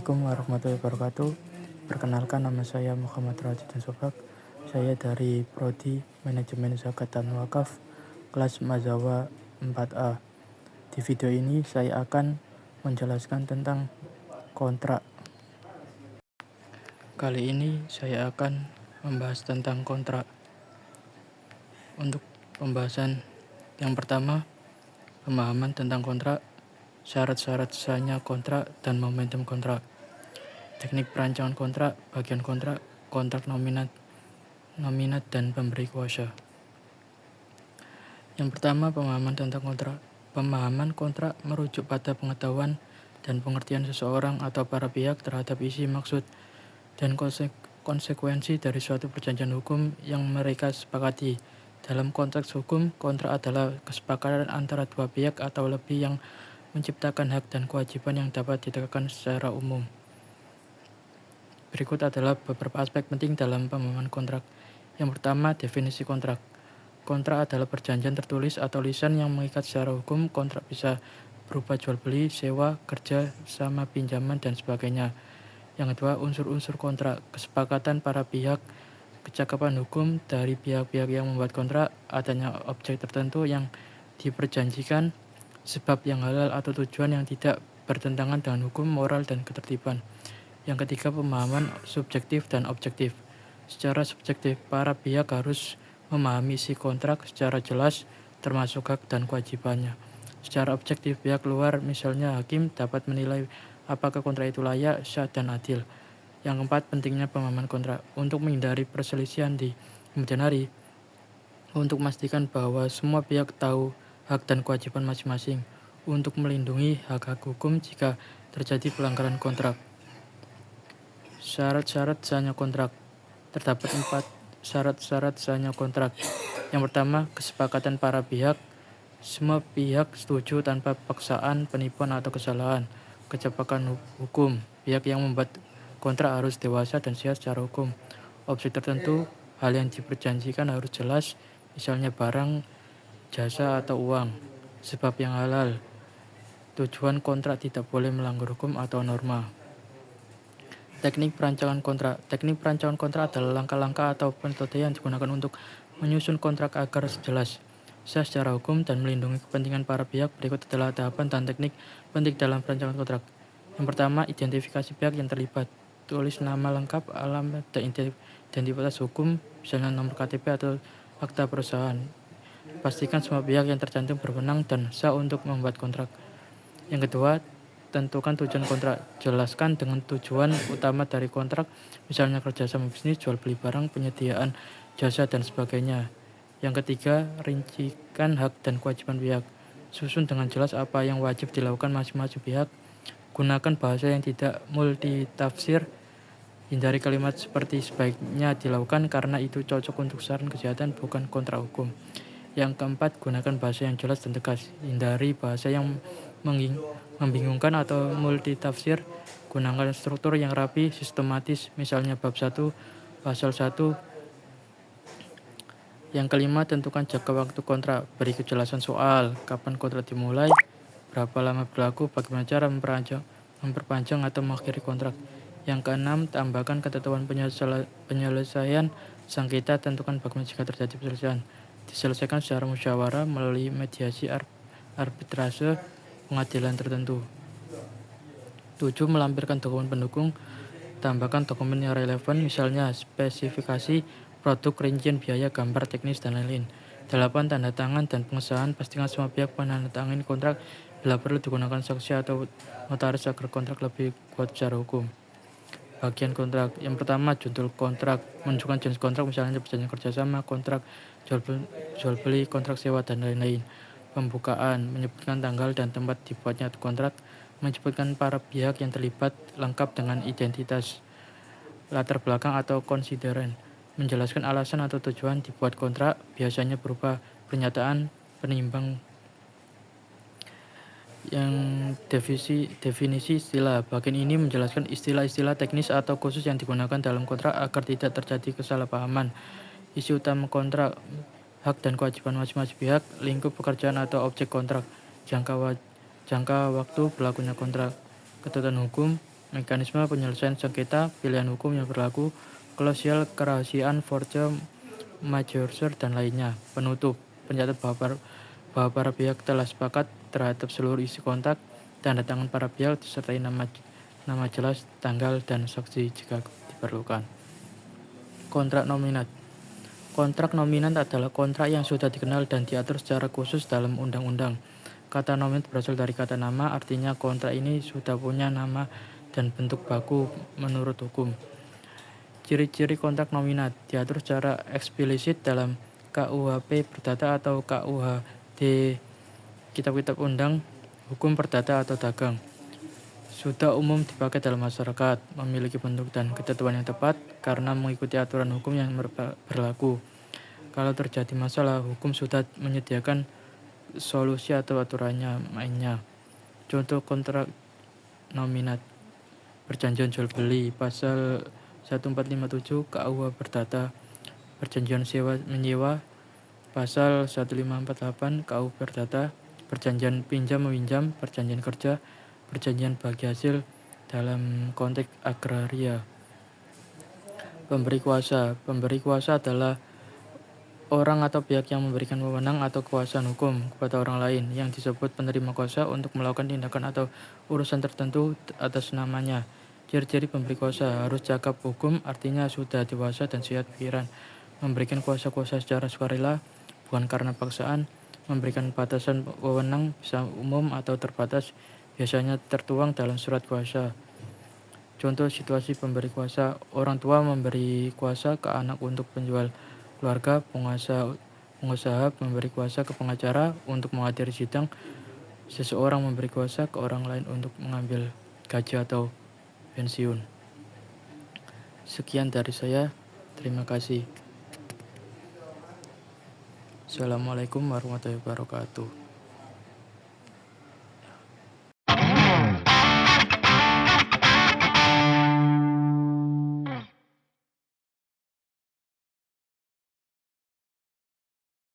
Assalamualaikum warahmatullahi wabarakatuh. Perkenalkan, nama saya Muhammad Rajidin Sobak. Saya dari Prodi Manajemen Zakat dan Wakaf, kelas Mazawa 4A. Di video ini saya akan menjelaskan tentang kontrak. Kali ini saya akan membahas tentang kontrak. Untuk pembahasan yang pertama, pemahaman tentang kontrak, syarat-syarat sahnya kontrak dan momentum kontrak. Teknik perancangan kontrak, bagian kontrak, kontrak nominat, dan pemberi kuasa. Yang pertama, pemahaman tentang kontrak. Pemahaman kontrak merujuk pada pengetahuan dan pengertian seseorang atau para pihak terhadap isi, maksud, dan konsekuensi dari suatu perjanjian hukum yang mereka sepakati. Dalam konteks hukum, kontrak adalah kesepakatan antara dua pihak atau lebih yang menciptakan hak dan kewajiban yang dapat ditegakkan secara umum. Berikut adalah beberapa aspek penting dalam pemahaman kontrak. Yang pertama, definisi kontrak. Kontrak adalah perjanjian tertulis atau lisan yang mengikat secara hukum. Kontrak bisa berupa jual beli, sewa, kerja sama, pinjaman, dan sebagainya. Yang kedua, unsur-unsur kontrak. Kesepakatan para pihak, kecakapan hukum dari pihak-pihak yang membuat kontrak, adanya objek tertentu yang diperjanjikan, sebab yang halal atau tujuan yang tidak bertentangan dengan hukum, moral, dan ketertiban. Yang ketiga, pemahaman subjektif dan objektif. Secara subjektif, para pihak harus memahami isi kontrak secara jelas, termasuk hak dan kewajibannya. Secara objektif, pihak luar, misalnya hakim, dapat menilai apakah kontrak itu layak, sah, dan adil. Yang keempat, pentingnya pemahaman kontrak. Untuk menghindari perselisihan di kemudian hari, untuk memastikan bahwa semua pihak tahu hak dan kewajiban masing-masing, untuk melindungi hak-hak hukum jika terjadi pelanggaran kontrak. Syarat-syarat sahnya kontrak. Terdapat 4 syarat-syarat sahnya kontrak. Yang pertama, kesepakatan para pihak. Semua pihak setuju tanpa paksaan, penipuan, atau kesalahan. Kecepatan hukum. Pihak yang membuat kontrak harus dewasa dan sihat secara hukum. Objek tertentu, hal yang diperjanjikan harus jelas, misalnya barang, jasa, atau uang. Sebab yang halal. Tujuan kontrak tidak boleh melanggar hukum atau norma. Teknik perancangan kontrak. Teknik perancangan kontrak adalah langkah-langkah atau metode yang digunakan untuk menyusun kontrak agar jelas, sah secara hukum, dan melindungi kepentingan para pihak. Berikut adalah tahapan dan teknik penting dalam perancangan kontrak. Yang pertama, identifikasi pihak yang terlibat. Tulis nama lengkap, alamat, dan identitas hukum, misalnya nomor KTP atau akta perusahaan. Pastikan semua pihak yang tercantum berwenang dan sah untuk membuat kontrak. Yang kedua, tentukan tujuan kontrak. Jelaskan dengan tujuan utama dari kontrak, misalnya kerjasama bisnis, jual beli barang, penyediaan jasa, dan sebagainya. Yang ketiga, rincikan hak dan kewajiban pihak. Susun dengan jelas apa yang wajib dilakukan masing-masing pihak. Gunakan bahasa yang tidak multitafsir. Hindari kalimat seperti sebaiknya dilakukan karena itu cocok untuk saran kesehatan, bukan kontrak hukum. Yang keempat, gunakan bahasa yang jelas dan tegas. Hindari bahasa yang membingungkan atau multitafsir. Gunakan struktur yang rapi, sistematis, misalnya bab 1, pasal 1. Yang kelima, tentukan jangka waktu kontrak. Beri kejelasan soal kapan kontrak dimulai, berapa lama berlaku, bagaimana cara memperpanjang atau mengakhiri kontrak. Yang keenam, tambahkan ketentuan penyelesaian sengketa. Tentukan bagaimana jika terjadi perselisihan. Diselesaikan secara musyawarah melalui mediasi, arbitrase, pengadilan tertentu. 7. Melampirkan dokumen pendukung. Tambahkan dokumen yang relevan, misalnya spesifikasi produk, rincian biaya, gambar teknis, dan lain-lain. 8. Tanda tangan dan pengesahan. Pastikan semua pihak menandatangani kontrak. Bila perlu digunakan saksi atau notaris agar kontrak lebih kuat secara hukum. Bagian kontrak. Yang pertama, judul kontrak. Menunjukkan jenis kontrak, misalnya perjanjian kerjasama, kontrak jual beli, kontrak sewa, dan lain-lain. Pembukaan. Menyebutkan tanggal dan tempat dibuatnya kontrak. Menyebutkan para pihak yang terlibat lengkap dengan identitas, latar belakang, atau konsideran. Menjelaskan alasan atau tujuan dibuat kontrak, biasanya berupa pernyataan penimbang. Yang definisi istilah. Bagian ini menjelaskan istilah-istilah teknis atau khusus yang digunakan dalam kontrak agar tidak terjadi kesalahpahaman. Isi utama kontrak, hak dan kewajiban masing-masing pihak, lingkup pekerjaan atau objek kontrak, jangka waktu berlakunya kontrak, ketentuan hukum, mekanisme penyelesaian sengketa, pilihan hukum yang berlaku, klausul kerahasiaan, force majeure, dan lainnya. Penutup, pencatat bahwa para pihak telah sepakat terhadap seluruh isi kontrak, tanda tangan para pihak disertai nama jelas, tanggal, dan saksi jika diperlukan. Kontrak nominat. Kontrak nominat adalah kontrak yang sudah dikenal dan diatur secara khusus dalam undang-undang. Kata nominat berasal dari kata nama, artinya kontrak ini sudah punya nama dan bentuk baku menurut hukum. Ciri-ciri kontrak nominat diatur secara eksplisit dalam KUHP Perdata atau KUHD Kitab-Kitab Undang Hukum Perdata atau Dagang. Sudah umum dipakai dalam masyarakat, memiliki bentuk dan ketentuan yang tepat karena mengikuti aturan hukum yang berlaku. Kalau terjadi masalah, hukum sudah menyediakan solusi atau aturannya mainnya. Contoh kontrak nominat: perjanjian jual beli pasal 1457 KUH Perdata, perjanjian sewa menyewa pasal 1548 KUH Perdata, perjanjian pinjam meminjam, perjanjian kerja, perjanjian bagi hasil dalam konteks agraria. Pemberi kuasa. Pemberi kuasa adalah orang atau pihak yang memberikan wewenang atau kekuasaan hukum kepada orang lain yang disebut penerima kuasa untuk melakukan tindakan atau urusan tertentu atas namanya. Ciri-ciri pemberi kuasa: harus cakap hukum, artinya sudah dewasa dan sehat pikiran, memberikan kuasa-kuasa secara sukarela, bukan karena paksaan, memberikan batasan wewenang bisa umum atau terbatas, biasanya tertuang dalam surat kuasa. Contoh situasi pemberi kuasa: orang tua memberi kuasa ke anak untuk penjual keluarga, pengusaha memberi kuasa ke pengacara untuk menghadiri sidang, seseorang memberi kuasa ke orang lain untuk mengambil gaji atau pensiun. Sekian dari saya, terima kasih. Assalamualaikum warahmatullahi wabarakatuh.